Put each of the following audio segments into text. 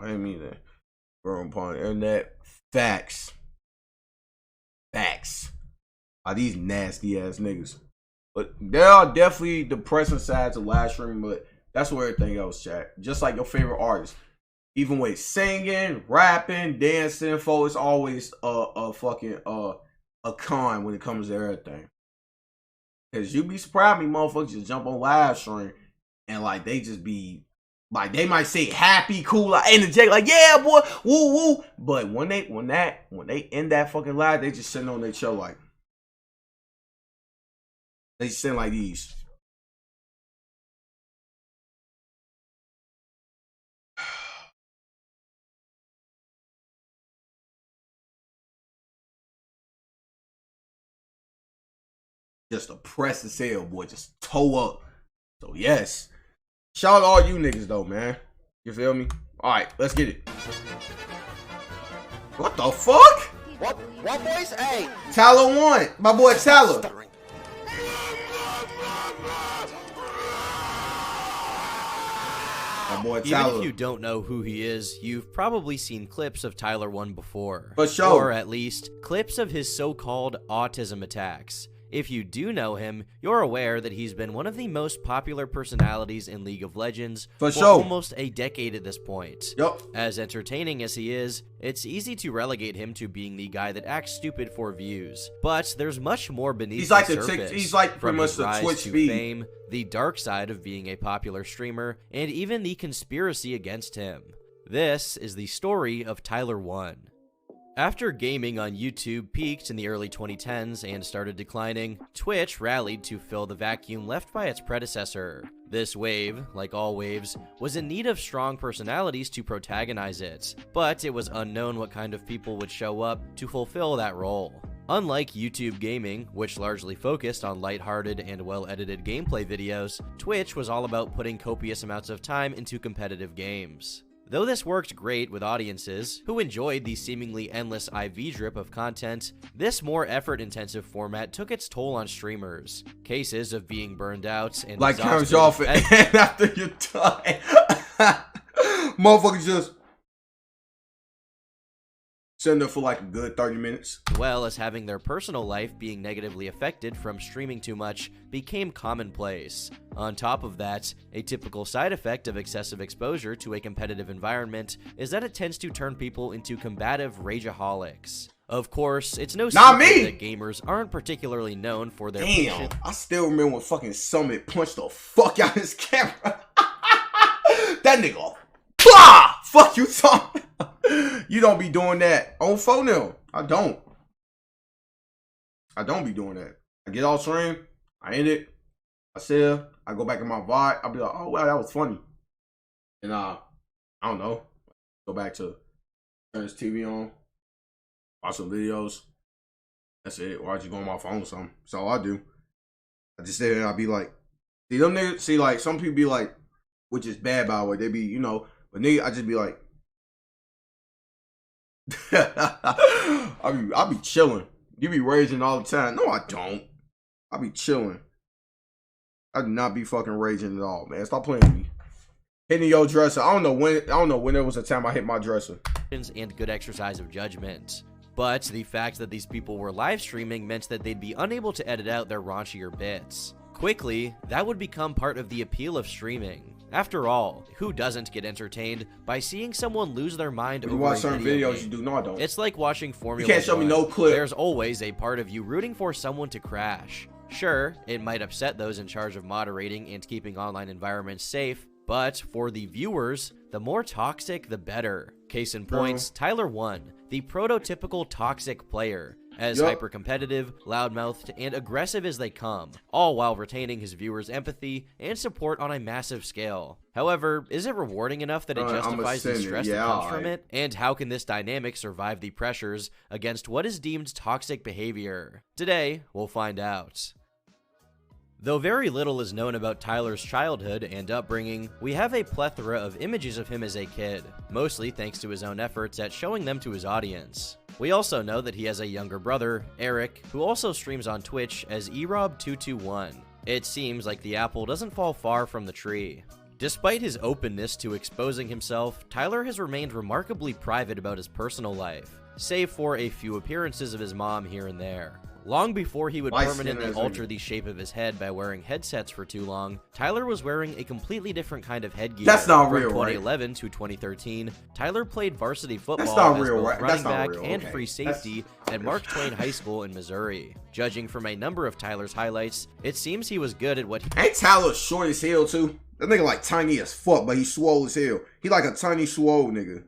I didn't mean that. Growing upon the internet. Facts. Are these nasty ass niggas? But there are definitely depressing sides of live streaming, but that's where everything else, chat. Just like your favorite artist. Even with singing, rapping, dancing, folks, it's always a fucking a con when it comes to everything. Cause you be surprised me motherfuckers just jump on live stream and like they just be like they might say happy, cool, like energetic, like yeah boy, woo woo. But when they end that fucking live, they just sitting on their show like they sitting like these. Just oppressed as hell, boy. Just toe up. So yes. Shout out to all you niggas though, man. You feel me? Alright, let's get it. What the fuck? What boys? Hey! Tyler won. My boy Tyler. My boy Tyler. Even if you don't know who he is, you've probably seen clips of Tyler 1 before. For sure. Or at least, clips of his so-called autism attacks. If you do know him, you're aware that he's been one of the most popular personalities in League of Legends for almost a decade at this point. Yup. As entertaining as he is, it's easy to relegate him to being the guy that acts stupid for views. But there's much more beneath the surface. He's like pretty much the Twitch feed. Fame, the dark side of being a popular streamer, and even the conspiracy against him. This is the story of Tyler 1. After gaming on YouTube peaked in the early 2010s and started declining, Twitch rallied to fill the vacuum left by its predecessor. This wave, like all waves, was in need of strong personalities to protagonize it, but it was unknown what kind of people would show up to fulfill that role. Unlike YouTube gaming, which largely focused on lighthearted and well-edited gameplay videos, Twitch was all about putting copious amounts of time into competitive games. Though this worked great with audiences, who enjoyed the seemingly endless IV drip of content, this more effort-intensive format took its toll on streamers. Cases of being burned out and like turns off and after you're done. Motherfuckers just sitting there for like a good 30 minutes. As well as having their personal life being negatively affected from streaming too much became commonplace. On top of that, a typical side effect of excessive exposure to a competitive environment is that it tends to turn people into combative rageaholics. Of course, it's no secret that gamers aren't particularly known for their Damn, I still remember when fucking Summit punched the fuck out his camera. That nigga, blah! Fuck you, Tom. You don't be doing that on phone now. I don't be doing that. I get off stream, I end it, I sell, I go back in my VOD, I'll be like, oh wow, that was funny. And I don't know, go back to turn this TV on, watch some videos. That's it. Or I just go on my phone or something. That's all I do. I just sit there and I'll be like, see them niggas, see like some people be like, which is bad by the way, they be, you know, but nigga, I just be like, I be chilling. You be raging all the time. No, I don't. I be chilling. I do not be fucking raging at all, man. Stop playing with me. Hitting your dresser. I don't know when there was a time I hit my dresser. And good exercise of judgment. But the fact that these people were live streaming meant that they'd be unable to edit out their raunchier bits. Quickly, that would become part of the appeal of streaming. After all, who doesn't get entertained by seeing someone lose their mind over a video game? You watch certain videos, you do. No, I don't. It's like watching Formula 1. You can't show me no clip. There's always a part of you rooting for someone to crash. Sure, it might upset those in charge of moderating and keeping online environments safe, but for the viewers, the more toxic, the better. Case in point, Tyler 1, the prototypical toxic player. As hyper-competitive, loudmouthed, and aggressive as they come, all while retaining his viewers' empathy and support on a massive scale. However, is it rewarding enough that it justifies the stress that comes from it? And how can this dynamic survive the pressures against what is deemed toxic behavior? Today, we'll find out. Though very little is known about Tyler's childhood and upbringing, we have a plethora of images of him as a kid, mostly thanks to his own efforts at showing them to his audience. We also know that he has a younger brother, Eric, who also streams on Twitch as erob221. It seems like the apple doesn't fall far from the tree. Despite his openness to exposing himself, Tyler has remained remarkably private about his personal life, save for a few appearances of his mom here and there. Long before he would permanently alter the shape of his head by wearing headsets for too long, Tyler was wearing a completely different kind of headgear. That's not real, From 2011 to 2013, Tyler played varsity football as both running back and free safety at Mark Twain High School in Missouri. Judging from a number of Tyler's highlights, it seems he was good at what he— Ain't Tyler short as hell, too? That nigga like tiny as fuck, but he swole as hell. He like a tiny swole nigga.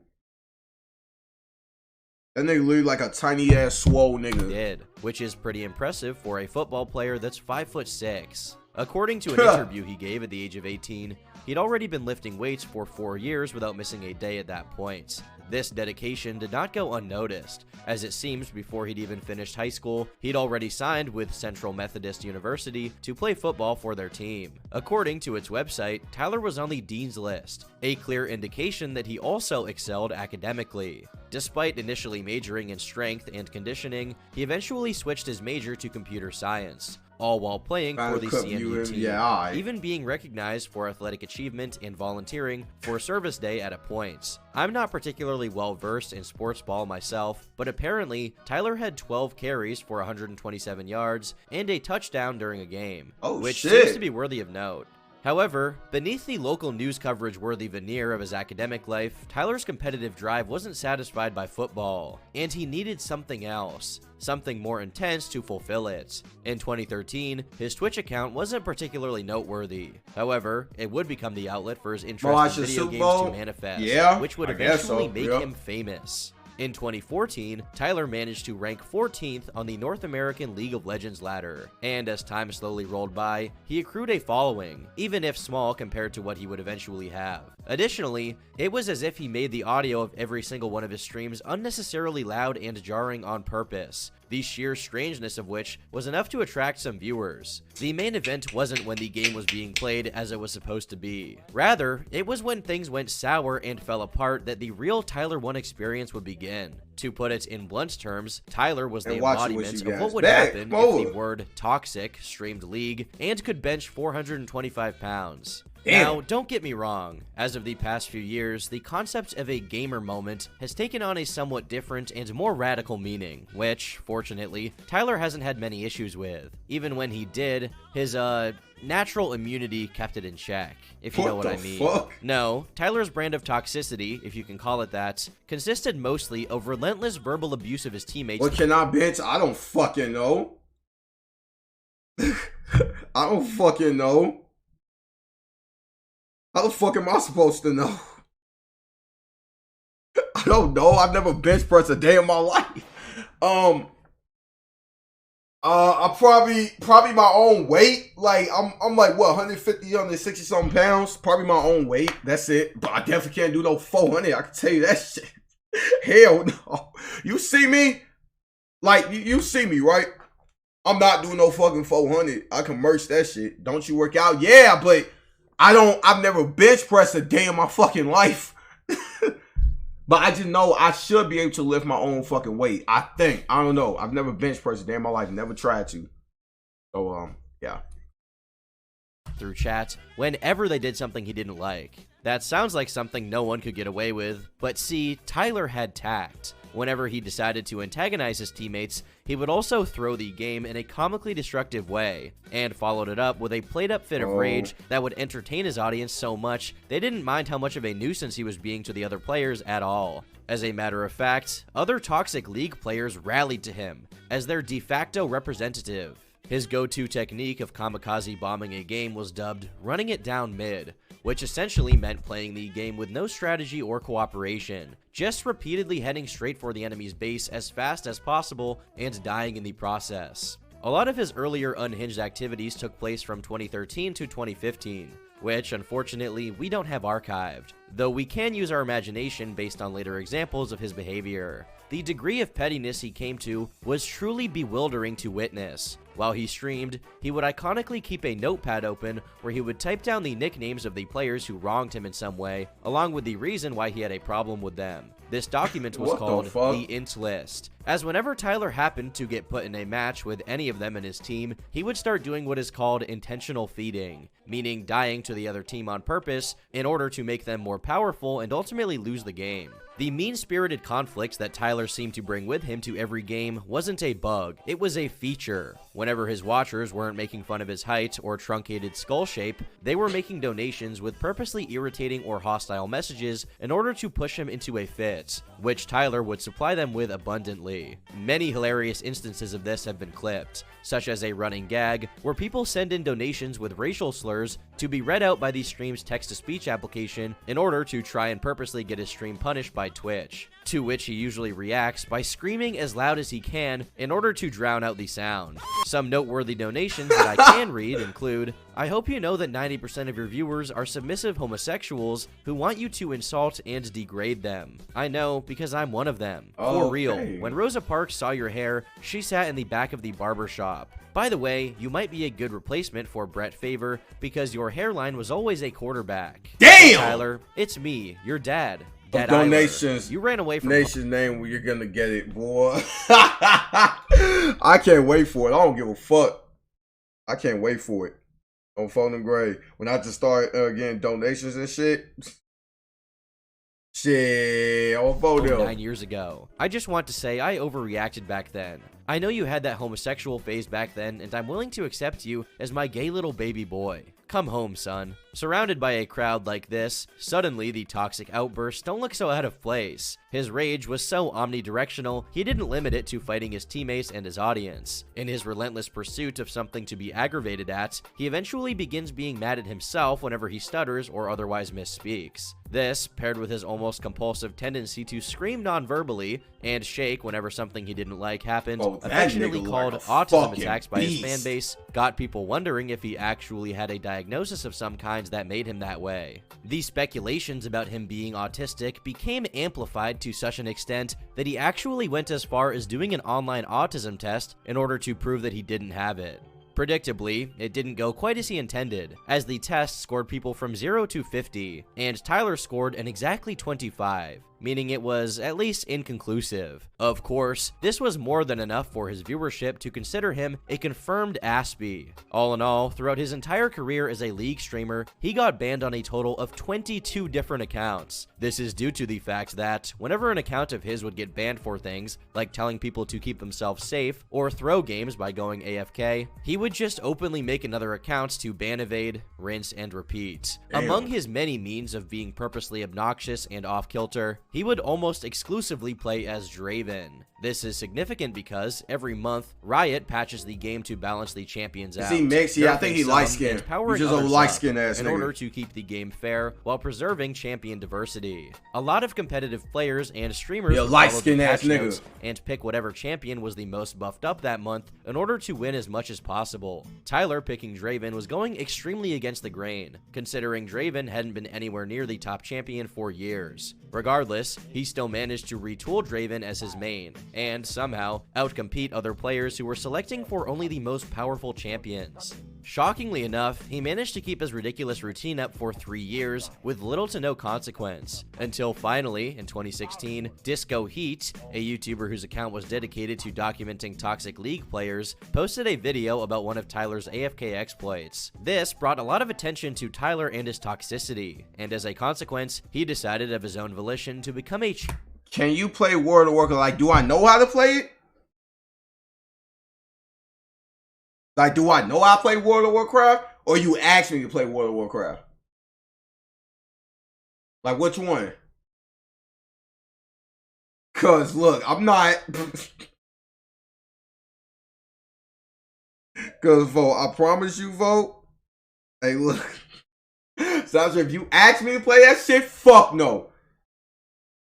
That nigga literally like a tiny ass swole nigga. Did, which is pretty impressive for a football player that's 5'6". According to an interview he gave at the age of 18, he'd already been lifting weights for 4 years without missing a day at that point. This dedication did not go unnoticed, as it seems before he'd even finished high school, he'd already signed with Central Methodist University to play football for their team. According to its website, Tyler was on the dean's list, a clear indication that he also excelled academically. Despite initially majoring in strength and conditioning, he eventually switched his major to computer science, all while playing for the CMU team, even being recognized for athletic achievement and volunteering for Service Day at a point. I'm not particularly well versed in sports ball myself, but apparently Tyler had 12 carries for 127 yards and a touchdown during a game, which seems to be worthy of note. However, beneath the local news coverage-worthy veneer of his academic life, Tyler's competitive drive wasn't satisfied by football, and he needed something else, something more intense to fulfill it. In 2013, his Twitch account wasn't particularly noteworthy. However, it would become the outlet for his interest in video games to manifest, which would eventually make him famous. In 2014, Tyler managed to rank 14th on the North American League of Legends ladder, and as time slowly rolled by, he accrued a following, even if small compared to what he would eventually have. Additionally, it was as if he made the audio of every single one of his streams unnecessarily loud and jarring on purpose, the sheer strangeness of which was enough to attract some viewers. The main event wasn't when the game was being played as it was supposed to be. Rather, it was when things went sour and fell apart that the real Tyler 1 experience would begin. To put it in blunt terms, Tyler was the embodiment of what would happen if the word toxic streamed League and could bench 425 pounds. Now, don't get me wrong, as of the past few years, the concept of a gamer moment has taken on a somewhat different and more radical meaning, which, fortunately, Tyler hasn't had many issues with. Even when he did, his, natural immunity kept it in check, if you know what I mean. No, Tyler's brand of toxicity, if you can call it that, consisted mostly of relentless verbal abuse of his teammates. What can I bitch? I don't fucking know. I don't fucking know. How the fuck am I supposed to know? I don't know. I've never bench pressed a day in my life. I probably my own weight. Like I'm like what 150, 160 something pounds. Probably my own weight. That's it. But I definitely can't do no 400. I can tell you that shit. Hell no. You see me? Like you see me, right? I'm not doing no fucking 400. I can merch that shit. Don't you work out? Yeah, but I've never bench pressed a day in my fucking life. But I just know I should be able to lift my own fucking weight. I think. I don't know. I've never bench pressed a day in my life. Never tried to. So, yeah. Through chat, whenever they did something he didn't like. That sounds like something no one could get away with. But see, Tyler had tact. Whenever he decided to antagonize his teammates, he would also throw the game in a comically destructive way, and followed it up with a played-up fit of rage that would entertain his audience so much they didn't mind how much of a nuisance he was being to the other players at all. As a matter of fact, other toxic League players rallied to him as their de facto representative. His go-to technique of kamikaze bombing a game was dubbed running it down mid, which essentially meant playing the game with no strategy or cooperation, just repeatedly heading straight for the enemy's base as fast as possible and dying in the process. A lot of his earlier unhinged activities took place from 2013 to 2015, which unfortunately we don't have archived, though we can use our imagination based on later examples of his behavior. The degree of pettiness he came to was truly bewildering to witness. While he streamed, he would iconically keep a notepad open where he would type down the nicknames of the players who wronged him in some way, along with the reason why he had a problem with them. This document was called the Int List, as whenever Tyler happened to get put in a match with any of them in his team, he would start doing what is called intentional feeding, meaning dying to the other team on purpose in order to make them more powerful and ultimately lose the game. The mean-spirited conflicts that Tyler seemed to bring with him to every game wasn't a bug, it was a feature. Whenever his watchers weren't making fun of his height or truncated skull shape, they were making donations with purposely irritating or hostile messages in order to push him into a fit, which Tyler would supply them with abundantly. Many hilarious instances of this have been clipped, such as a running gag where people send in donations with racial slurs to be read out by the stream's text-to-speech application in order to try and purposely get his stream punished by Twitch, to which he usually reacts by screaming as loud as he can in order to drown out the sound. Some noteworthy donations that I can read include, "I hope you know that 90% of your viewers are submissive homosexuals who want you to insult and degrade them. I know, because I'm one of them. For real, when Rosa Parks saw your hair, she sat in the back of the barber shop. By the way, you might be a good replacement for Brett Favre because your hairline was always a quarterback. Damn! Hey, Tyler, it's me, your dad. Dad Donations. You ran away from Nation's name where you're gonna get it, boy. I can't wait for it. I don't give a fuck. I can't wait for it. On Phone and Gray. When I just start getting donations and shit. Shit, on Phone 9 years ago. I just want to say I overreacted back then. I know you had that homosexual phase back then, and I'm willing to accept you as my gay little baby boy. Come home, son. Surrounded by a crowd like this, suddenly the toxic outbursts don't look so out of place. His rage was so omnidirectional, he didn't limit it to fighting his teammates and his audience. In his relentless pursuit of something to be aggravated at, he eventually begins being mad at himself whenever he stutters or otherwise misspeaks. This, paired with his almost compulsive tendency to scream non-verbally and shake whenever something he didn't like happened, affectionately called autism attacks by his fanbase, got people wondering if he actually had a diagnosis of some kind that made him that way. These speculations about him being autistic became amplified to such an extent that he actually went as far as doing an online autism test in order to prove that he didn't have it. Predictably, it didn't go quite as he intended, as the test scored people from 0 to 50, and Tyler scored an exactly 25, meaning it was at least inconclusive. Of course, this was more than enough for his viewership to consider him a confirmed Aspie. All in all, throughout his entire career as a League streamer, he got banned on a total of 22 different accounts. This is due to the fact that whenever an account of his would get banned for things, like telling people to keep themselves safe or throw games by going AFK, he would just openly make another account to ban evade, rinse, and repeat. Among his many means of being purposely obnoxious and off-kilter, he would almost exclusively play as Draven. This is significant because every month, Riot patches the game to balance the champions out. Is he mixed? Yeah, I think he light-skinned. He's just a light-skinned ass in nigga. order to keep the game fair while preserving champion diversity. A lot of competitive players and streamers would follow the patch notes and pick whatever champion was the most buffed up that month in order to win as much as possible. Tyler picking Draven was going extremely against the grain, considering Draven hadn't been anywhere near the top champion for years. Regardless, he still managed to retool Draven as his main, and somehow outcompete other players who were selecting for only the most powerful champions. Shockingly enough, he managed to keep his ridiculous routine up for 3 years with little to no consequence, until finally, in 2016, Disco Heat, a YouTuber whose account was dedicated to documenting toxic League players, posted a video about one of Tyler's AFK exploits. This brought a lot of attention to Tyler and his toxicity, and as a consequence, he decided of his own volition to become a Can you play World of Warcraft? Like, do I know how to play it? Like, do I know how to play World of Warcraft? Or you asked me to play World of Warcraft? Like, which one? Cause look, I'm not. Cause vote, I promise you, vote. Hey, look. Sounds like if you ask me to play that shit, fuck no.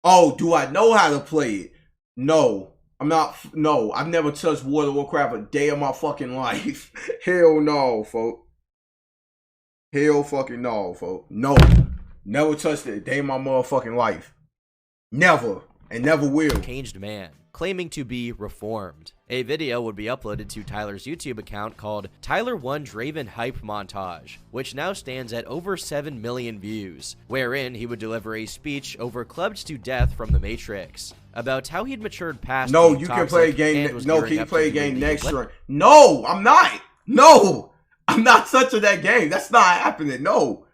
Oh, do I know how to play it? No. I'm not, no, I've never touched World of Warcraft a day of my fucking life. Hell no, folk. Hell fucking no, folk. No. Never touched it a day of my motherfucking life. Never. And never will. Changed man, claiming to be reformed. A video would be uploaded to Tyler's YouTube account called Tyler 1 Draven Hype Montage, which now stands at over 7 million views, wherein he would deliver a speech over clubbed to death from the Matrix, about how he'd matured past No, you can play a game. No, can you play a game next turn? No, I'm not. No, I'm not touching that game. That's not happening. No.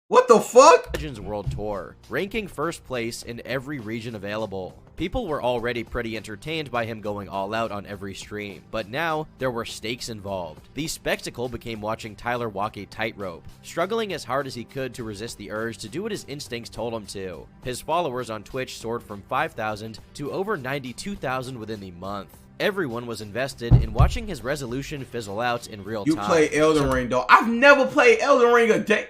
What the fuck? Legends World Tour, ranking first place in every region available. People were already pretty entertained by him going all out on every stream, but now there were stakes involved. The spectacle became watching Tyler walk a tightrope, struggling as hard as he could to resist the urge to do what his instincts told him to. His followers on Twitch soared from 5,000 to over 92,000 within the month. Everyone was invested in watching his resolution fizzle out in real time. You play Elden Ring, though. I've never played Elden Ring a day.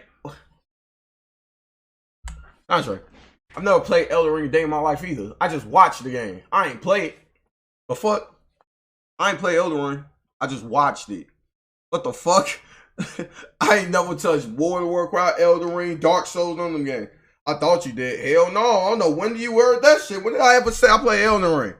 I'm sorry. I've never played Elden Ring a day in my life either. I just watched the game. I ain't played. The fuck? I ain't played Elden Ring. I just watched it. What the fuck? I ain't never touched World of Warcraft, Elden Ring, Dark Souls, none of them games. I thought you did. Hell no. I don't know. When do you heard that shit? When did I ever say I play Elden Ring?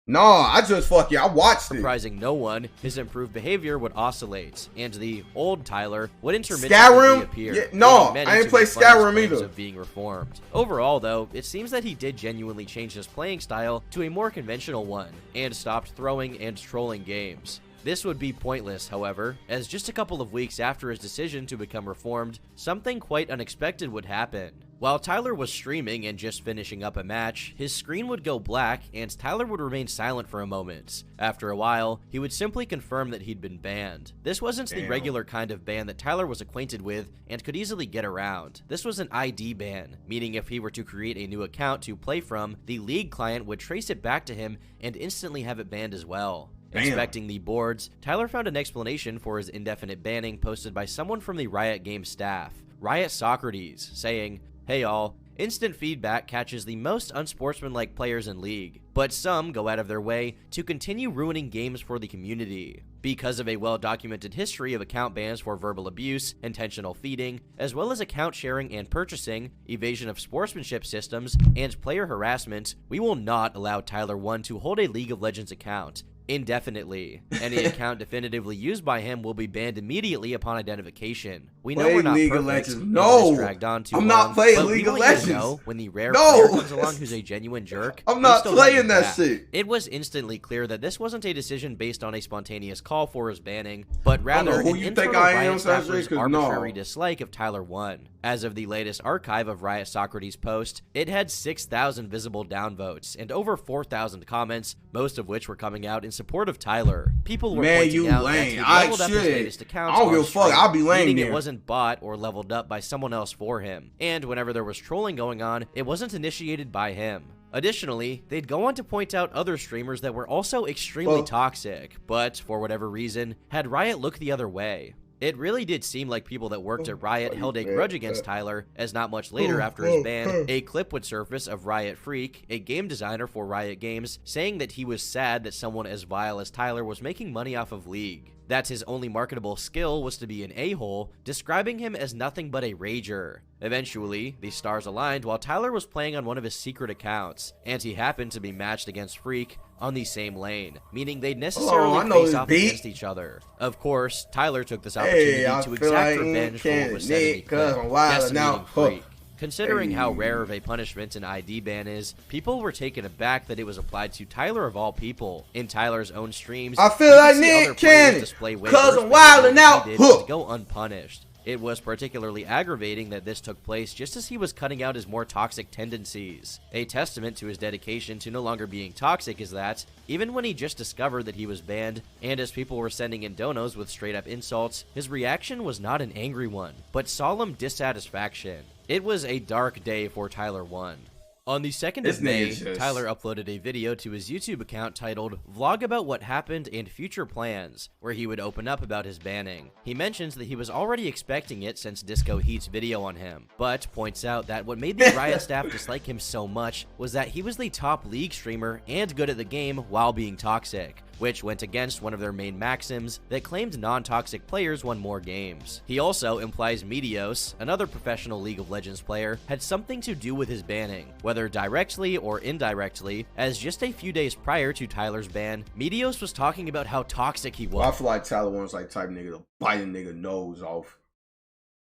No, I just I watched it. Surprising no one, his improved behavior would oscillate, and the old Tyler would intermittently Skyrim? reappear. Yeah, no, I ain't play Skyrim either. Of being reformed. Overall, though, it seems that he did genuinely change his playing style to a more conventional one, and stopped throwing and trolling games. This would be pointless, however, as just a couple of weeks after his decision to become reformed, something quite unexpected would happen. While Tyler was streaming and just finishing up a match, his screen would go black and Tyler would remain silent for a moment. After a while, he would simply confirm that he'd been banned. This wasn't the regular kind of ban that Tyler was acquainted with and could easily get around. This was an ID ban, meaning if he were to create a new account to play from, the League client would trace it back to him and instantly have it banned as well. Inspecting the boards, Tyler found an explanation for his indefinite banning posted by someone from the Riot Games staff, Riot Socrates, saying, "Hey y'all, instant feedback catches the most unsportsmanlike players in League, but some go out of their way to continue ruining games for the community. Because of a well-documented history of account bans for verbal abuse, intentional feeding, as well as account sharing and purchasing, evasion of sportsmanship systems, and player harassment, we will not allow Tyler 1 to hold a League of Legends account indefinitely. Any account definitively used by him will be banned immediately upon identification. We know we're not League perfect. of Legends. No, dragged on too I'm long, not playing but League we of want you to Legends. know when the rare player comes along who's a genuine jerk, I'm we not still let you playing that back. shit. It was instantly clear that this wasn't a decision based on a spontaneous call for his banning, but rather an internal Riot staffer's arbitrary dislike of Tyler 1. As of the latest archive of Riot Socrates' post, it had 6,000 visible downvotes and over 4,000 comments, most of which were coming out in support of Tyler. People were pointing out that he leveled up his latest accounts. I don't give a fuck. I'll be lame meaning it wasn't bought or leveled up by someone else for him. And whenever there was trolling going on, it wasn't initiated by him. Additionally, they'd go on to point out other streamers that were also extremely toxic, but for whatever reason, had Riot look the other way. It really did seem like people that worked at Riot held a grudge against Tyler, as not much later after his ban, a clip would surface of Riot Freak, a game designer for Riot Games, saying that he was sad that someone as vile as Tyler was making money off of League. That his only marketable skill was to be an a-hole, describing him as nothing but a rager. Eventually, the stars aligned while Tyler was playing on one of his secret accounts, and he happened to be matched against Freak on the same lane, meaning they'd necessarily face off against each other. Of course, Tyler took this opportunity to exact revenge for what was said in the clip, decimating Freak. Considering how rare of a punishment an ID ban is, people were taken aback that it was applied to Tyler of all people. In Tyler's own streams, I feel like Nick Cannon, cause I'm wilding out, to go unpunished. It was particularly aggravating that this took place just as he was cutting out his more toxic tendencies. A testament to his dedication to no longer being toxic is that, even when he just discovered that he was banned, and as people were sending in donos with straight-up insults, his reaction was not an angry one, but solemn dissatisfaction. It was a dark day for Tyler 1. On the 2nd of May, Tyler uploaded a video to his YouTube account titled Vlog About What Happened and Future Plans, where he would open up about his banning. He mentions that he was already expecting it since Disco Heat's video on him, but points out that what made the Riot staff dislike him so much was that he was the top League streamer and good at the game while being toxic, which went against one of their main maxims that claimed non-toxic players won more games. He also implies Meteos, another professional League of Legends player, had something to do with his banning, whether directly or indirectly, as just a few days prior to Tyler's ban, Meteos was talking about how toxic he was. Well, I feel like Tyler One's like type nigga to bite a nigga nose off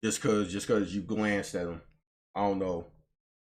just cause you glanced at him. I don't know.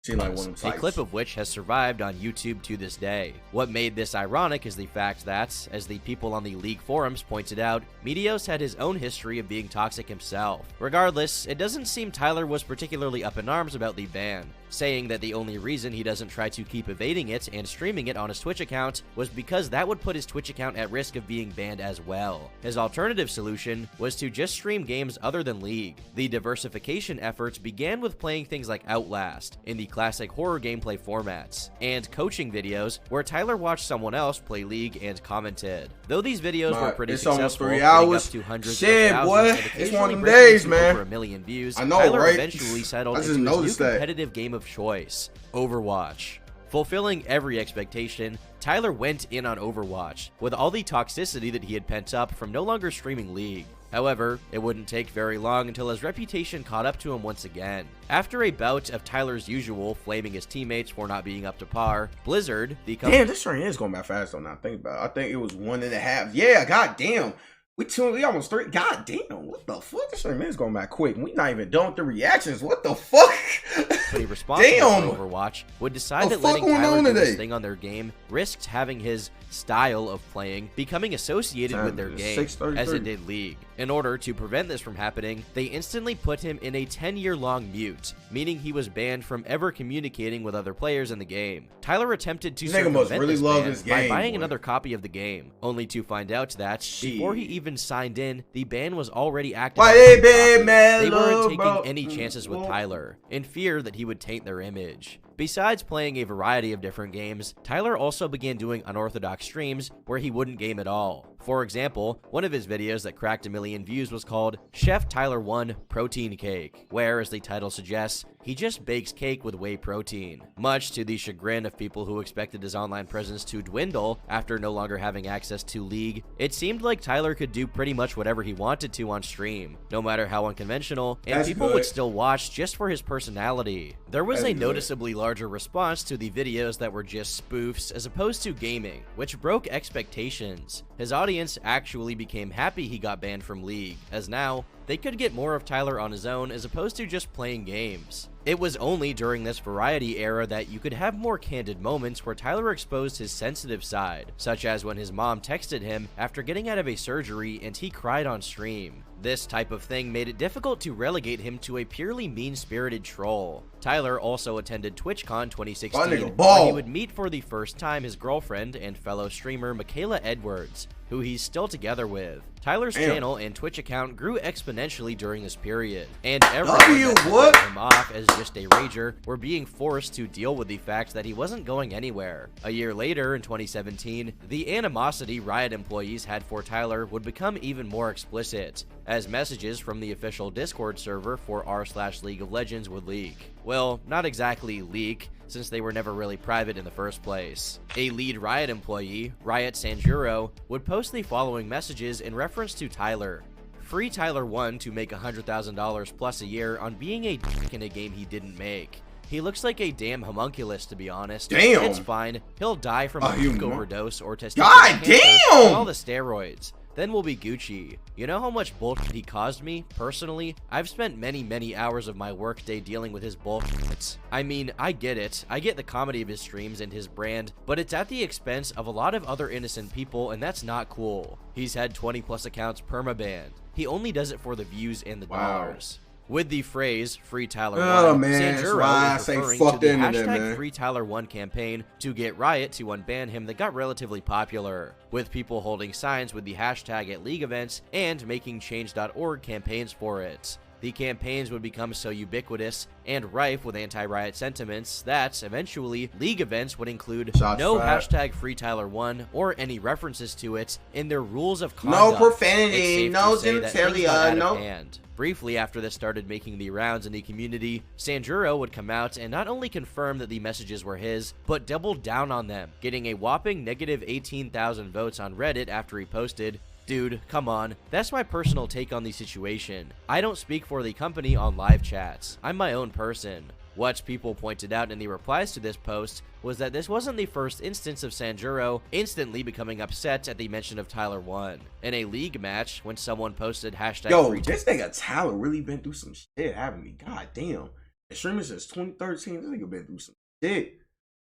Seemed like one of them a types. clip of which has survived on YouTube to this day. What made this ironic is the fact that, as the people on the League forums pointed out, Meteos had his own history of being toxic himself. Regardless, it doesn't seem Tyler was particularly up in arms about the ban, saying that the only reason he doesn't try to keep evading it and streaming it on his Twitch account was because that would put his Twitch account at risk of being banned as well. His alternative solution was to just stream games other than League. The diversification efforts began with playing things like Outlast, in the classic horror gameplay formats, and coaching videos where Tyler watched someone else play League and commented. Though these videos were pretty successful, getting up to hundreds of thousands boy, and it's one of them occasionally days, breaking man. over 1 million views, I know, Tyler right? eventually settled I just into his new noticed that. competitive game of choice, Overwatch. Fulfilling every expectation, Tyler went in on Overwatch, with all the toxicity that he had pent up from no longer streaming League. However, it wouldn't take very long until his reputation caught up to him once again. After a bout of Tyler's usual flaming his teammates for not being up to par, Blizzard, the company— Damn, this stream is going back fast though. Now think about it. I think it was 1.5. Yeah, goddamn. We almost 3. God damn, what the fuck? This stream is going back quick. We not even done with the reactions. What the fuck? Company responsible Damn. for Overwatch would decide The that fuck letting going Tyler on do this today? thing on their game risked having his style of playing becoming associated with their Time game, is 6:33. as it did League. In order to prevent this from happening, they instantly put him in a 10-year-long mute, meaning he was banned from ever communicating with other players in the game. Tyler attempted to This nigga must circumvent really this love ban this by game, buying boy. another copy of the game, only to find out that before he even signed in, the ban was already active. Why on they the been copy. They mellow, weren't taking bro? any chances with Tyler, in fear that he would taint their image. Besides playing a variety of different games, Tyler also began doing unorthodox streams where he wouldn't game at all. For example, one of his videos that cracked 1 million views was called Chef Tyler 1 Protein Cake, where, as the title suggests, he just bakes cake with whey protein. Much to the chagrin of people who expected his online presence to dwindle after no longer having access to League, it seemed like Tyler could do pretty much whatever he wanted to on stream, no matter how unconventional, and That's people good. would still watch just for his personality. There was That's a good. noticeably larger response to the videos that were just spoofs as opposed to gaming, which broke expectations. His audience actually became happy he got banned from League, as now they could get more of Tyler on his own as opposed to just playing games. It was only during this variety era that you could have more candid moments where Tyler exposed his sensitive side, such as when his mom texted him after getting out of a surgery and he cried on stream. This type of thing made it difficult to relegate him to a purely mean-spirited troll. Tyler also attended TwitchCon 2016, My nigga where ball. he would meet for the first time his girlfriend and fellow streamer Michaela Edwards, who he's still together with. Tyler's Damn. channel and Twitch account grew exponentially during this period, and everyone W, that what? wrote him off as just a rager were being forced to deal with the fact that he wasn't going anywhere. A year later, in 2017, the animosity Riot employees had for Tyler would become even more explicit, as messages from the official Discord server for r/League of Legends would leak. Well, not exactly leak, since they were never really private in the first place. A lead Riot employee, Riot Sanjuro, would post the following messages in reference to Tyler. Free Tyler 1 to make $100,000 plus a year on being a dick in a game he didn't make. He looks like a damn homunculus, to be honest. Damn. It's fine. He'll die from Oh, a you leak mo- overdose or testicular God cancer damn! and all the steroids. Then we'll be Gucci. You know how much bullshit he caused me, personally? I've spent many hours of my workday dealing with his bullshit. I mean, I get it. I get the comedy of his streams and his brand, but it's at the expense of a lot of other innocent people, and that's not cool. He's had 20+ accounts permabanned. He only does it for the views and the Wow. dollars. With the phrase Free Tyler Oh, 1, man, that's Sanjuro why I is say referring fuck to the the internet, hashtag man. Free Tyler 1 campaign to get Riot to unban him that got relatively popular, with people holding signs with the hashtag at League events and making Change.org campaigns for it. The campaigns would become so ubiquitous and rife with anti-Riot sentiments that, eventually, League events would include Shots no fired. hashtag Free Tyler 1 or any references to it in their rules of No conduct. profanity, It's safe no to say that things genitalia, got out no- of hand. Briefly after this started making the rounds in the community, Sanjuro would come out and not only confirm that the messages were his, but doubled down on them, getting a whopping negative 18,000 votes on Reddit after he posted, "Dude, come on, that's my personal take on the situation. I don't speak for the company on live chats. I'm my own person." What people pointed out in the replies to this post was that this wasn't the first instance of Sanjuro instantly becoming upset at the mention of Tyler 1. In a League match, when someone posted hashtag Yo, free this nigga Tyler really been through some shit, haven't he? God damn. streaming since 2013. This nigga been through some shit.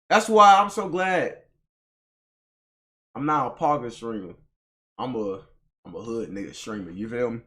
That's why I'm so glad I'm not a pocket streamer. I'm a hood nigga streamer. You feel me?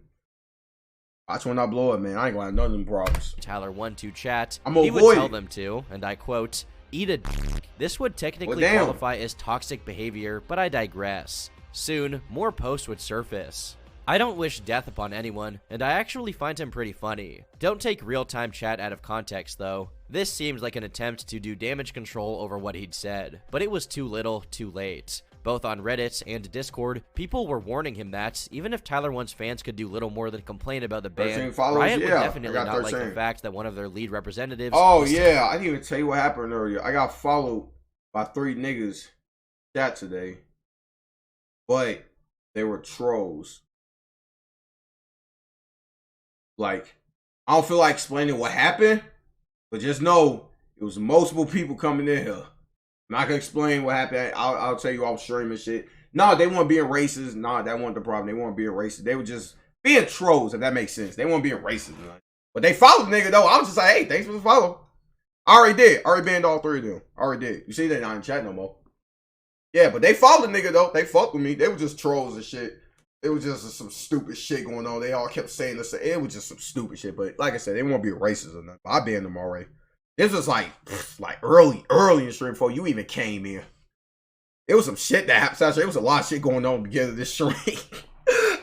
Watch when I blow it, man. I ain't gonna have none of them problems. Tyler want to chat, I'm he would avoid tell it. them to, and I quote, "Eat a dick." This would technically Well, damn. qualify as toxic behavior, but I digress. Soon, more posts would surface. I don't wish death upon anyone, and I actually find him pretty funny. Don't take real-time chat out of context, though. This seems like an attempt to do damage control over what he'd said, but it was too little, too late. Both on Reddit and Discord, people were warning him that, even if Tyler One's fans could do little more than complain about the 13 ban, followers? Riot would Yeah, definitely I got not like the 13. fact that one of their lead representatives... Oh yeah, I didn't even tell you what happened earlier. I got followed by 3 niggas chat today, but they were trolls. Like, I don't feel like explaining what happened, but just know it was multiple people coming in here. I'm not gonna explain what happened. I'll tell you I was streaming shit. No, they weren't being racist. Nah, that wasn't the problem. They weren't being racist. They were just being trolls, if that makes sense. They weren't being racist. But they followed the nigga though. I was just like, hey, thanks for the follow. I already did. I already banned all 3 of them. I already did. You see, they not in chat no more. Yeah, but they followed the nigga though. They fucked with me. They were just trolls and shit. It was just some stupid shit going on. They all kept saying this. It was just some stupid shit. But like I said, they won't be racist or nothing. I banned them already. This was like early in the stream before you even came in. It was some shit that happened. It was a lot of shit going on together this stream.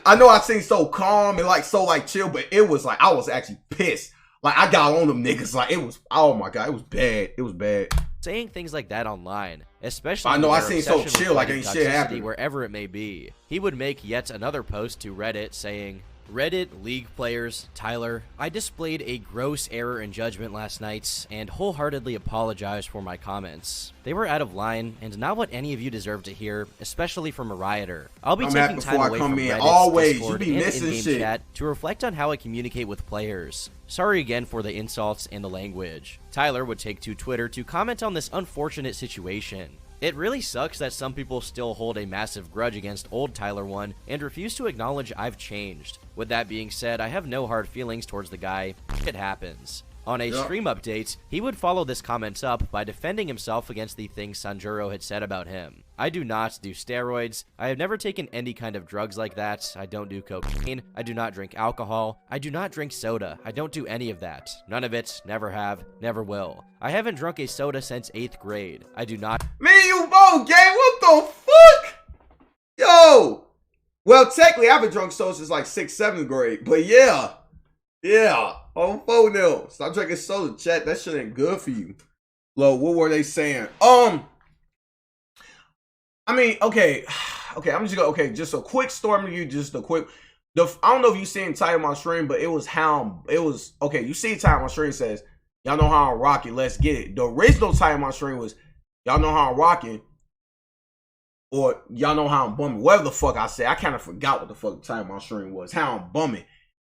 I know I seemed so calm and like so like chill, but it was like I was actually pissed. Like I got on them niggas. Like it was, oh my god, it was bad. It was bad. Saying things like that online, especially I know with I their seem so obsession with chill, like fighting ain't shit toxicity happening. wherever it may be. He would make yet another post to Reddit saying, "Reddit League players, Tyler, I displayed a gross error in judgment last night and wholeheartedly apologize for my comments. They were out of line and not what any of you deserve to hear, especially from a rioter. I'll be taking time away from Reddit's Always, Discord you be and missing in-game shit. chat to reflect on how I communicate with players. Sorry again for the insults and the language." Tyler would take to Twitter to comment on this unfortunate situation. It really sucks that some people still hold a massive grudge against old Tyler One and refuse to acknowledge I've changed. With that being said, I have no hard feelings towards the guy. It happens. On a stream update, he would follow this comment up by defending himself against the things Sanjuro had said about him. "I do not do steroids. I have never taken any kind of drugs like that. I don't do cocaine. I do not drink alcohol. I do not drink soda. I don't do any of that. None of it. Never have. Never will. I haven't drunk a soda since 8th grade. I do not..." Me and you both, gang. What the fuck? Yo. Well, technically, I've been drunk soda since like 6th, 7th grade. But yeah. Yeah. On phone now. Stop drinking soda, chat. That shit ain't good for you. Lo, what were they saying? I mean, okay. Okay, I'm just gonna, okay, just a quick story to you, just a quick. I don't know if you seen title on my stream, but it was how, it was, okay, you see title on my stream says, "Y'all know how I'm rocking, let's get it." The original title on my stream was, "Y'all know how I'm rocking," or "Y'all know how I'm bumming." Whatever the fuck I said. I kind of forgot what the fuck the title on my stream was. How I'm bumming.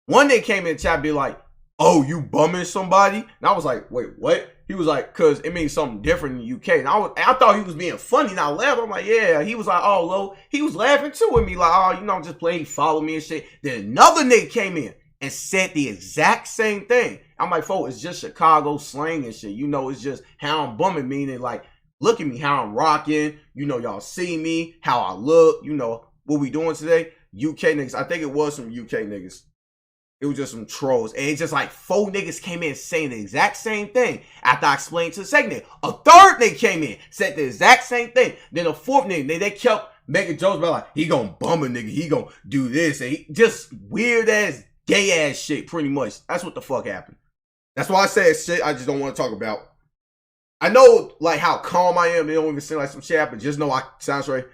One day came in the chat, be like, "Oh, you bumming somebody?" And I was like, "Wait, what?" He was like, "Cause it means something different in the UK." And I thought he was being funny, and I laughed. I'm like, "Yeah." He was like, "Oh, Lo." He was laughing too with me, like, "Oh, you know, I'm just playing." He followed me and shit. Then another nigga came in and said the exact same thing. I'm like, "Folks, it's just Chicago slang and shit. You know, it's just how I'm bumming, meaning like, look at me, how I'm rocking. You know, y'all see me, how I look. You know, what we doing today?" UK niggas. I think it was some UK niggas. It was just some trolls. And it's just like 4 niggas came in saying the exact same thing. After I explained to the second nigga, a third nigga came in, said the exact same thing. Then a 4th nigga, they kept making jokes about like, he gonna bum a nigga, he gonna do this. And he just weird ass, gay ass shit, pretty much. That's what the fuck happened. That's why I said shit I just don't want to talk about. I know like how calm I am. They don't even seem like some shit happened. Just know I sound straight.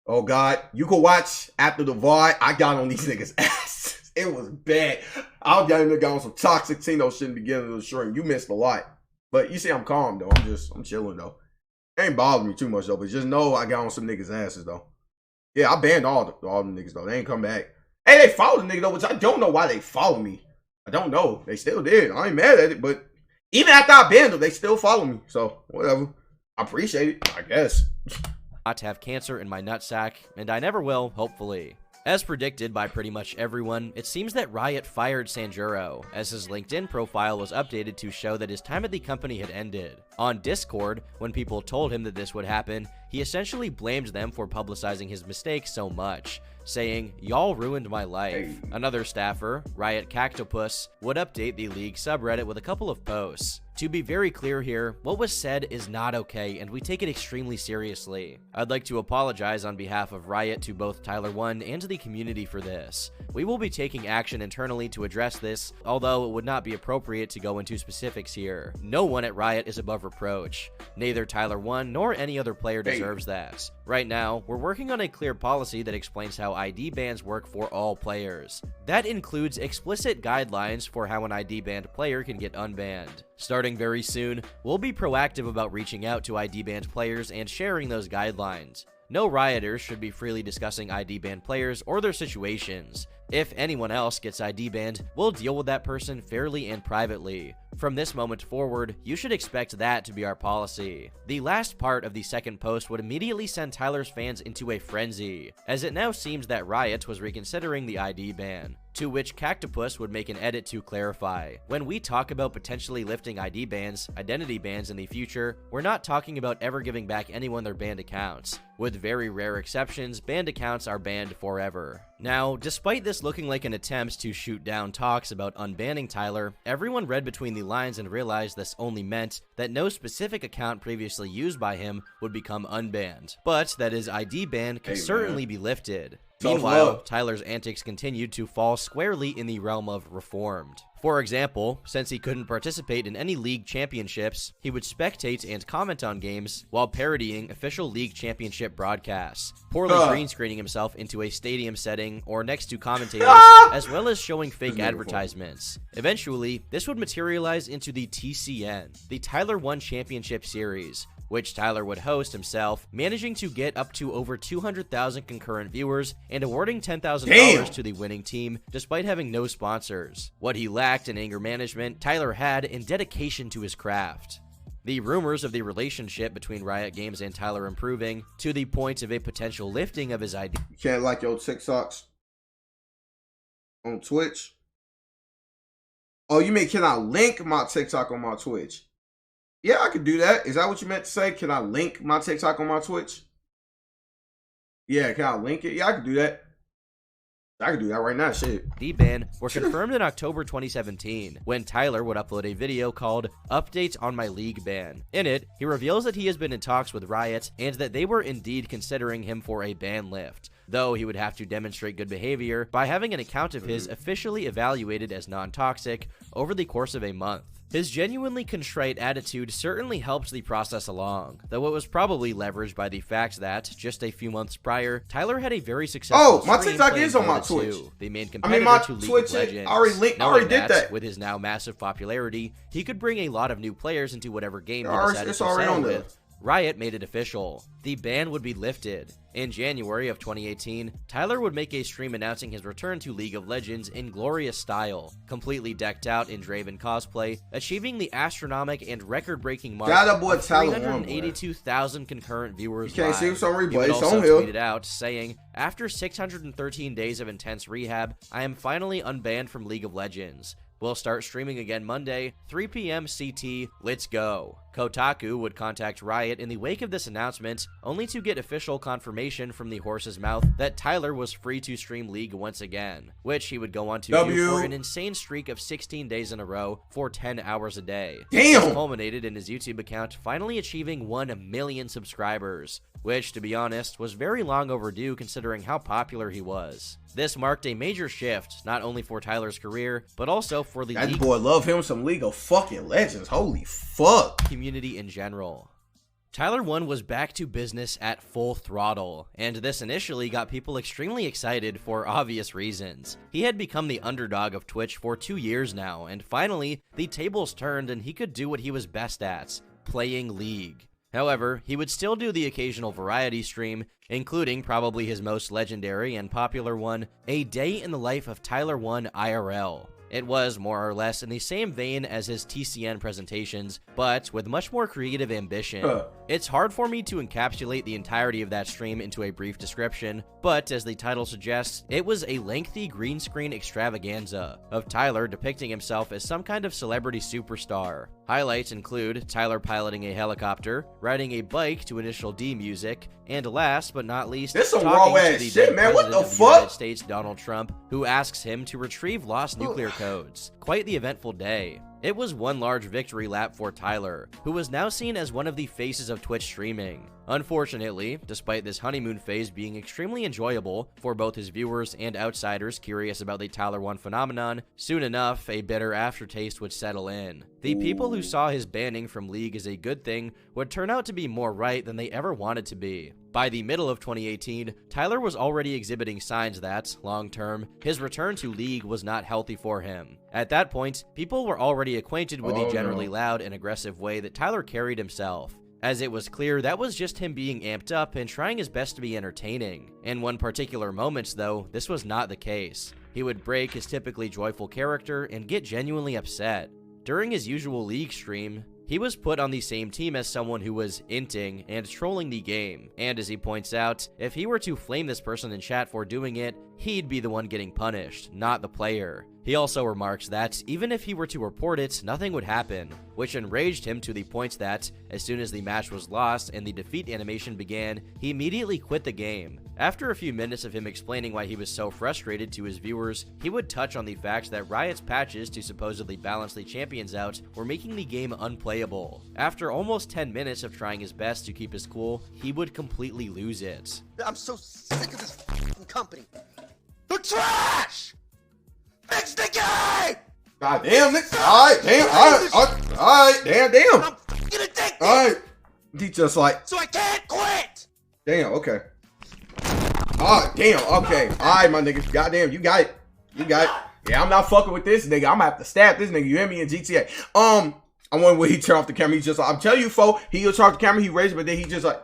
Oh God, you can watch after the VOD. I got on these niggas' ass. It was bad. I got on some toxic Tino shit in the beginning of the stream. You missed a lot. But you see I'm calm though. I'm chilling though. It ain't bothering me too much though. But just know I got on some niggas' asses though. Yeah, I banned all the niggas though. They ain't come back. Hey, they followed the nigga though, which I don't know why they follow me. I don't know. They still did. I ain't mad at it. But even after I banned them, they still follow me. So whatever. I appreciate it, I guess. Not to have cancer in my nutsack, and I never will, hopefully. As predicted by pretty much everyone, it seems that Riot fired Sanjuro, as his LinkedIn profile was updated to show that his time at the company had ended. On Discord, when people told him that this would happen, he essentially blamed them for publicizing his mistake so much, saying, "Y'all ruined my life." Another staffer, Riot Cactopus, would update the League subreddit with a couple of posts. To be very clear here, what was said is not okay, and we take it extremely seriously. I'd like to apologize on behalf of Riot to both Tyler1 and the community for this. We will be taking action internally to address this, although it would not be appropriate to go into specifics here. No one at Riot is above reproach. Neither Tyler1 nor any other player deserves that. Right now, we're working on a clear policy that explains how ID bans work for all players. That includes explicit guidelines for how an ID banned player can get unbanned. Starting very soon, we'll be proactive about reaching out to ID banned players and sharing those guidelines. No rioters should be freely discussing ID banned players or their situations. If anyone else gets ID banned, we'll deal with that person fairly and privately. From this moment forward, you should expect that to be our policy. The last part of the second post would immediately send Tyler's fans into a frenzy, as it now seems that Riot was reconsidering the ID ban, to which Cactopus would make an edit to clarify. When we talk about potentially lifting ID bans, identity bans in the future, we're not talking about ever giving back anyone their banned accounts. With very rare exceptions, banned accounts are banned forever. Now, despite this looking like an attempt to shoot down talks about unbanning Tyler, everyone read between the lines and realized this only meant that no specific account previously used by him would become unbanned, but that his ID ban could certainly be lifted. Meanwhile, Tyler's antics continued to fall squarely in the realm of reformed. For example, since he couldn't participate in any league championships, he would spectate and comment on games while parodying official league championship broadcasts, poorly green screening himself into a stadium setting or next to commentators, as well as showing fake advertisements. Eventually, this would materialize into the TCN, the Tyler1 Championship Series, which Tyler would host himself, managing to get up to over 200,000 concurrent viewers and awarding $10,000 to the winning team despite having no sponsors. What he lacked in anger management, Tyler had in dedication to his craft. The rumors of the relationship between Riot Games and Tyler improving to the point of a potential lifting of his ID. You can't like your TikToks on Twitch? Oh, you mean can I link my TikTok on my Twitch? Yeah, I could do that. Is that what you meant to say? Can I link my TikTok on my Twitch? Yeah, can I link it? Yeah, I could do that. I could do that right now, shit. D-ban were confirmed in October 2017, when Tyler would upload a video called Update on My League Ban. In it, he reveals that he has been in talks with Riot, and that they were indeed considering him for a ban lift, though he would have to demonstrate good behavior by having an account of his officially evaluated as non-toxic over the course of a month. His genuinely contrite attitude certainly helped the process along, though it was probably leveraged by the fact that, just a few months prior, Tyler had a very successful my TikTok is on my Twitch. The main competitor to League of Legends. I already did that. With his now massive popularity, he could bring a lot of new players into whatever game he decided to already settle on there. with. Riot made it official. The ban would be lifted. In January of 2018, Tyler would make a stream announcing his return to League of Legends in glorious style, completely decked out in Draven cosplay, achieving the astronomical and record-breaking mark of 382,000 concurrent viewers live. See what's on replay. He would also tweeted out, saying, "After 613 days of intense rehab, I am finally unbanned from League of Legends. We'll start streaming again Monday, 3 p.m. CT, let's go." Kotaku would contact Riot in the wake of this announcement, only to get official confirmation from the horse's mouth that Tyler was free to stream League once again, which he would go on to do for an insane streak of 16 days in a row for 10 hours a day. This culminated in his YouTube account finally achieving 1 million subscribers, which, to be honest, was very long overdue considering how popular he was. This marked a major shift, not only for Tyler's career, but also for the That boy love him some League of fucking Legends. Holy fuck. Community in general. Tyler1 was back to business at full throttle, and this initially got people extremely excited for obvious reasons. He had become the underdog of Twitch for 2 years now, and finally, the tables turned and he could do what he was best at, playing League. However, he would still do the occasional variety stream, including probably his most legendary and popular one, A Day in the Life of Tyler1 IRL. It was more or less in the same vein as his TCN presentations, but with much more creative ambition. It's hard for me to encapsulate the entirety of that stream into a brief description, but as the title suggests, it was a lengthy green screen extravaganza of Tyler depicting himself as some kind of celebrity superstar. Highlights include Tyler piloting a helicopter, riding a bike to Initial D music, and last but not least, this some talking raw to ass the shit, dead man. What president the of the United fuck? States, Donald Trump, who asks him to retrieve lost nuclear codes. Quite the eventful day. It was one large victory lap for Tyler, who was now seen as one of the faces of Twitch streaming. Unfortunately, despite this honeymoon phase being extremely enjoyable for both his viewers and outsiders curious about the Tyler 1 phenomenon, soon enough, a bitter aftertaste would settle in. The people who saw his banning from League as a good thing would turn out to be more right than they ever wanted to be. By the middle of 2018, Tyler was already exhibiting signs that, long-term, his return to League was not healthy for him. At that point, people were already acquainted with the generally loud and aggressive way that Tyler carried himself, as it was clear that was just him being amped up and trying his best to be entertaining. In one particular moment, though, this was not the case. He would break his typically joyful character and get genuinely upset. During his usual League stream, he was put on the same team as someone who was inting and trolling the game, and as he points out, if he were to flame this person in chat for doing it, he'd be the one getting punished, not the player. He also remarks that even if he were to report it, nothing would happen, which enraged him to the point that, as soon as the match was lost and the defeat animation began, he immediately quit the game. After a few minutes of him explaining why he was so frustrated to his viewers, he would touch on the fact that Riot's patches to supposedly balance the champions out were making the game unplayable. After almost 10 minutes of trying his best to keep his cool, he would completely lose it. I'm so sick of this f***ing company. They're trash! Fix the game! God damn, nigga. Alright, damn. Alright, damn. I'm f***ing addicted! Alright. He just like, So I can't quit! damn, okay. Alright, damn, okay. Alright, my nigga. Goddamn, you got it. You got it. Yeah, I'm not fucking with this nigga. I'm gonna have to stab this nigga. You hear me in GTA? I wonder when he turned off the camera. He just like, I'm telling you, fo, he'll turn off the camera, he raised it, but then he just like.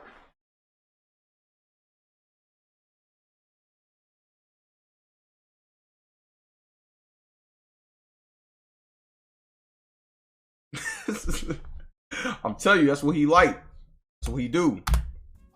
I'm telling you, that's what he like. That's what he do.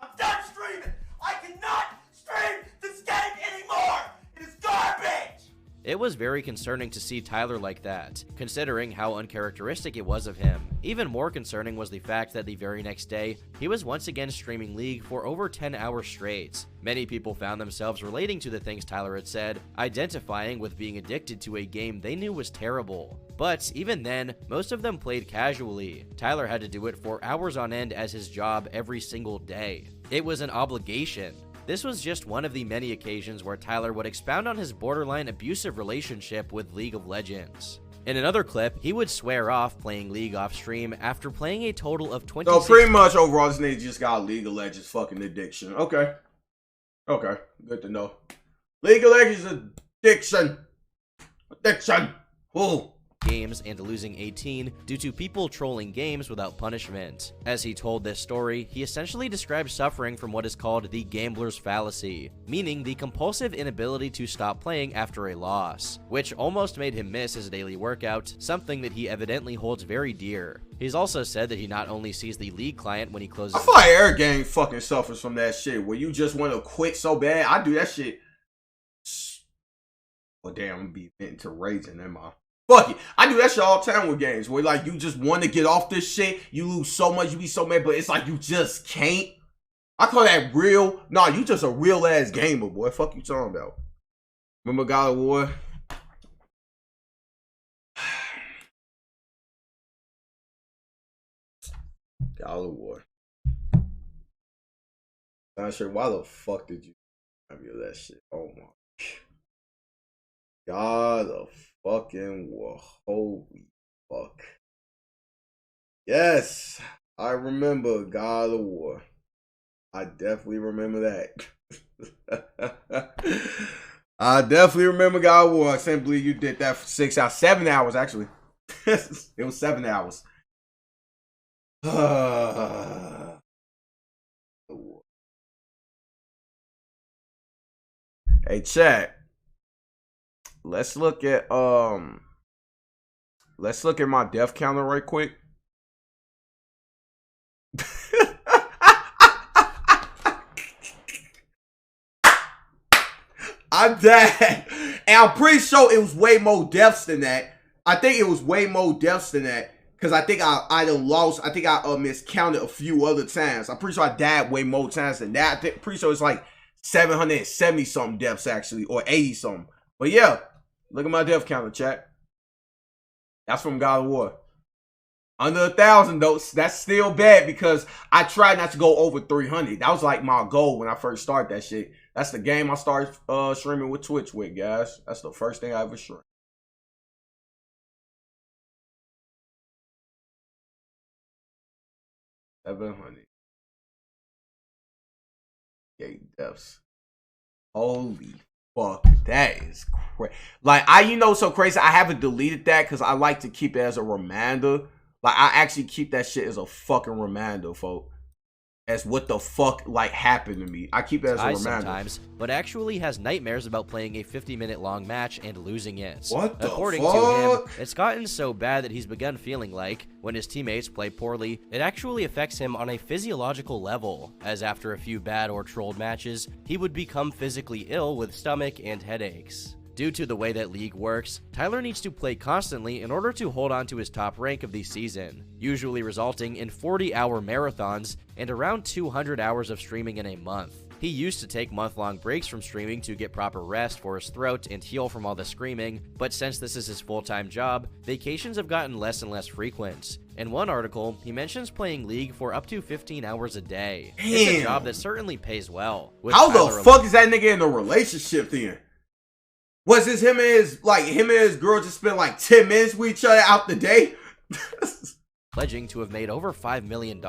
I'm done streaming! I cannot stream this game anymore! It is garbage! It was very concerning to see Tyler like that, considering how uncharacteristic it was of him. Even more concerning was the fact that the very next day, he was once again streaming League for over 10 hours straight. Many people found themselves relating to the things Tyler had said, identifying with being addicted to a game they knew was terrible. But even then, most of them played casually. Tyler had to do it for hours on end as his job every single day. It was an obligation. This was just one of the many occasions where Tyler would expound on his borderline abusive relationship with League of Legends. In another clip, he would swear off playing League off stream after playing a total of 26. So pretty much overall, this nigga just got League of Legends fucking addiction. Okay. Okay. Good to know. League of Legends addiction. Addiction. Ooh. Games and losing 18 due to people trolling games without punishment. As he told this story, he essentially described suffering from what is called the gambler's fallacy, meaning the compulsive inability to stop playing after a loss, which almost made him miss his daily workout, something that he evidently holds very dear. He's also said that he not only sees the League client when he closes. I feel like every game fucking suffers from that shit where you just want to quit so bad. I do that shit. Well, damn, I'm gonna be into raging, am I? Fuck it. I do that shit all the time with games where like you just want to get off this shit. You lose so much, you be so mad, but it's like you just can't. I call that real. Nah, you just a real ass gamer, boy. Fuck you talking about. Remember God of War? God of War. I'm not sure why the fuck did you review that shit? Oh my God of fucking War. Holy fuck. Yes, I remember God of War. I definitely remember that. I definitely remember God of War. I can't believe you did that for 6 hours. 7 hours, actually. It was 7 hours. Hey, chat. Let's look at let's look at my death counter right quick. I'm dead. And I'm pretty sure it was way more deaths than that. I think it was way more deaths than that. Because I think I done lost. I think I miscounted a few other times. I'm pretty sure I died way more times than that. I'm pretty sure it's like 770 something deaths actually. Or 80 something. But yeah. Look at my death counter, chat. That's from God of War. Under 1,000 though. That's still bad because I tried not to go over 300. That was like my goal when I first started that shit. That's the game I started streaming with Twitch with, guys. That's the first thing I ever streamed. 700. 8 deaths. Holy fuck. That is crazy. Like, you know, so crazy. I haven't deleted that because I like to keep it as a reminder. Like, I actually keep that shit as a fucking reminder, folks. As what the fuck, like, happened to me. I keep it as a reminder. Sometimes, but actually has nightmares about playing a 50-minute long match and losing it. What the According fuck? to him, it's gotten so bad that he's begun feeling like, when his teammates play poorly, it actually affects him on a physiological level, as after a few bad or trolled matches, he would become physically ill with stomach and headaches. Due to the way that League works, Tyler needs to play constantly in order to hold on to his top rank of the season, usually resulting in 40-hour marathons and around 200 hours of streaming in a month. He used to take month-long breaks from streaming to get proper rest for his throat and heal from all the screaming, but since this is his full-time job, vacations have gotten less and less frequent. In one article, he mentions playing League for up to 15 hours a day. Damn. It's a job that certainly pays well. How the fuck is that nigga in a relationship then? Was this him and his girl just spent like 10 minutes with each other out the day? Pledging to have made over $5 million.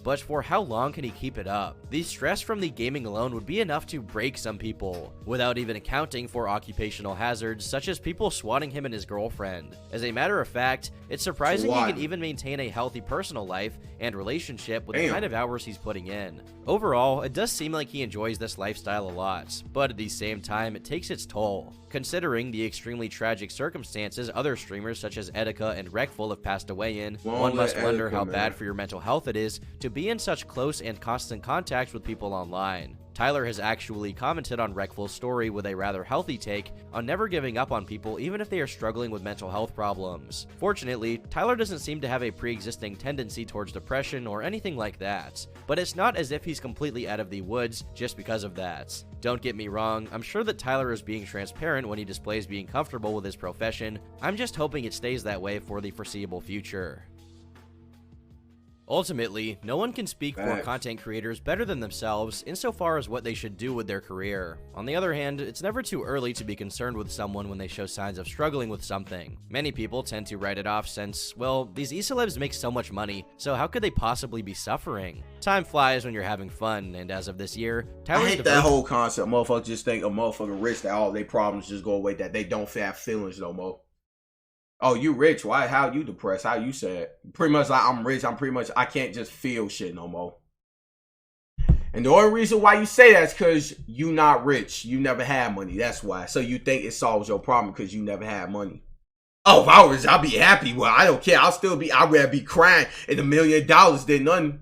But for how long can he keep it up? The stress from the gaming alone would be enough to break some people, without even accounting for occupational hazards such as people swatting him and his girlfriend. As a matter of fact, it's surprising he can even maintain a healthy personal life and relationship with the kind of hours he's putting in. Overall, it does seem like he enjoys this lifestyle a lot, but at the same time, it takes its toll. Considering the extremely tragic circumstances other streamers such as Etika and Rekful have passed away in, one must wonder how bad for your mental health it is to be in such close and constant contact with people online. Tyler has actually commented on Rekful's story with a rather healthy take on never giving up on people even if they are struggling with mental health problems. Fortunately, Tyler doesn't seem to have a pre-existing tendency towards depression or anything like that, but it's not as if he's completely out of the woods just because of that. Don't get me wrong, I'm sure that Tyler is being transparent when he displays being comfortable with his profession. I'm just hoping it stays that way for the foreseeable future. Ultimately, no one can speak for content creators better than themselves insofar as what they should do with their career. On the other hand, it's never too early to be concerned with someone when they show signs of struggling with something. Many people tend to write it off since, well, these e-celebs make so much money, so how could they possibly be suffering? Time flies when you're having fun, and as of this year, Tyler's I hate that whole concept. Motherfuckers just think a motherfucker rich that all their problems just go away, that they don't have feelings no more. Oh, you rich? Why? How you depressed? How you sad? Pretty much like I'm rich. I can't just feel shit no more. And the only reason why you say that is because you not rich. You never had money. That's why. So you think it solves your problem because you never had money. Oh, if I was, I'd be happy. Well, I don't care. I'd rather be crying and $1 million than nothing.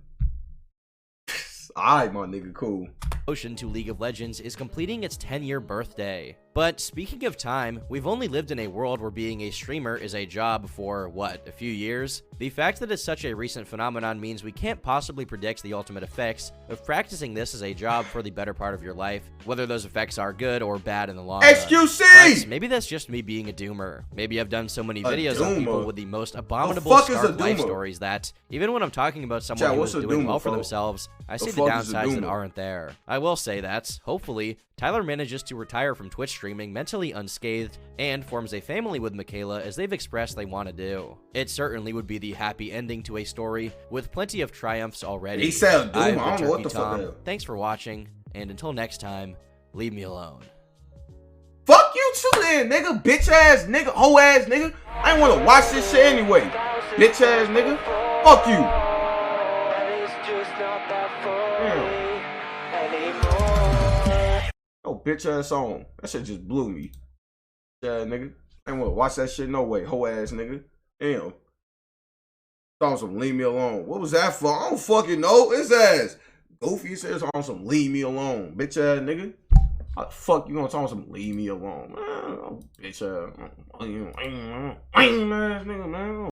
Alright, my nigga, cool. Ocean to League of Legends is completing its 10-year birthday. But speaking of time, we've only lived in a world where being a streamer is a job for, what, a few years? The fact that it's such a recent phenomenon means we can't possibly predict the ultimate effects of practicing this as a job for the better part of your life, whether those effects are good or bad in the long run. XQC! But maybe that's just me being a doomer. Maybe I've done so many videos on people with the most abominable life stories that, even when I'm talking about someone who is doing well for themselves, I see the downsides that aren't there. I will say that, hopefully, Tyler manages to retire from Twitch streaming mentally unscathed and forms a family with Michaela as they've expressed they want to do. It certainly would be the happy ending to a story with plenty of triumphs already. He said, I don't know what the fuck. Thanks for watching, and until next time, leave me alone. Fuck you too then, nigga. Bitch ass nigga. Hoe ass nigga. I ain't want to watch this shit anyway. Bitch ass nigga. Fuck you. Oh, bitch ass on. That shit just blew me. Yeah, nigga. I ain't want to watch that shit no way. Hoe ass nigga. Damn. Talking some leave me alone. What was that for? I don't fucking know. His ass. Goofy says on some leave me alone. Bitch ass nigga. How the fuck you gonna talk some leave me alone? Man, bitch ass. Ass nigga, man.